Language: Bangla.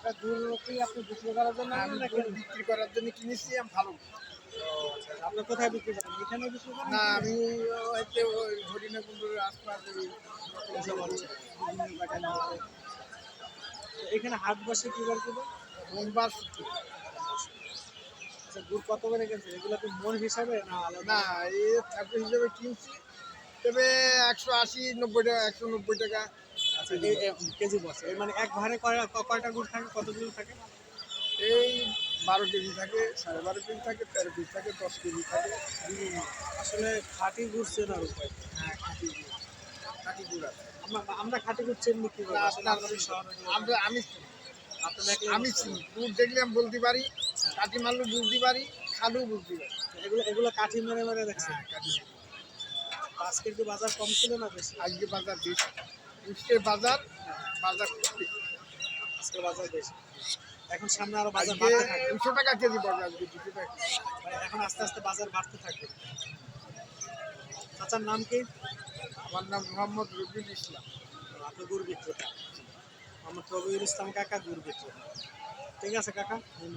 কাকা গুড় কি আপনি বিক্রি করার জন্য আমি আনেন নাকি? গুড় বিক্রি করার জন্য কিনেছি, আমি ভালো। আপনি কোথায় বিক্রি করেন? এখানে বিক্রি করেন? না, আমি হয়তো ওই হরিণাকুণ্ডুরের আশপাশ এইসব হচ্ছে বিভিন্ন জায়গায় নিয়ে যায়। তো এখানে হাট বসে কি বার করে? সোমবার। আচ্ছা গুড় কত করে কিনছেন? এগুলো কি মন হিসাবে না আলাদা? না, এই ঠাকুর হিসেবে কিনছি, তবে 180, 90 টাকা, 190 টাকা আচ্ছা কেজি বসে মানে এক ভারে কয়টা গুড় থাকে, কতগুলো থাকে? এই 12 কেজি থাকে, 12.5 কেজি থাকে, 13 কেজি থাকে, 10 কেজি থাকে। বিভিন্ন। আসলে খাঁটি গুড় চেনার উপায়। হ্যাঁ, খাঁটি গুড়, খাঁটি গুড় আছে। আমরা খাঁটি গুড় চিনব কিভাবে? না, আসলে আমাদের শহরে আমি আপনি দেখলে আমি চিনি, গুড় দেখলে আমি বলতে পারি, কাঠি মারলেও বুঝতে পারি, খালেও বুঝতে পারি। এগুলো কাঠি মেরে মেরে দেখছেন। হ্যাঁ, কাঠি। আজকে একটু বাজার কম ছিল না বেশি? আজকে বাজার বেশি, আজকের বাজার খুব বেশি। আজকে বাজার বেশি। এখন সামনে আরো বাজার আজকে বাড়তে থাকবে। 200 টাকা কেজি পড়বে, আজকে 200 টাকা। মানে এখন আস্তে আস্তে বাজার বাড়তে থাকবে। চাচার নাম কি? আমার নাম মোহাম্মদ রবিউল ইসলাম। আপনি গুড় বিক্রেতা। মোহাম্মদ রবিউল ইসলাম কাকা গুড় বিক্রেতা। ঠিক আছে কাকা, ধন্যবাদ।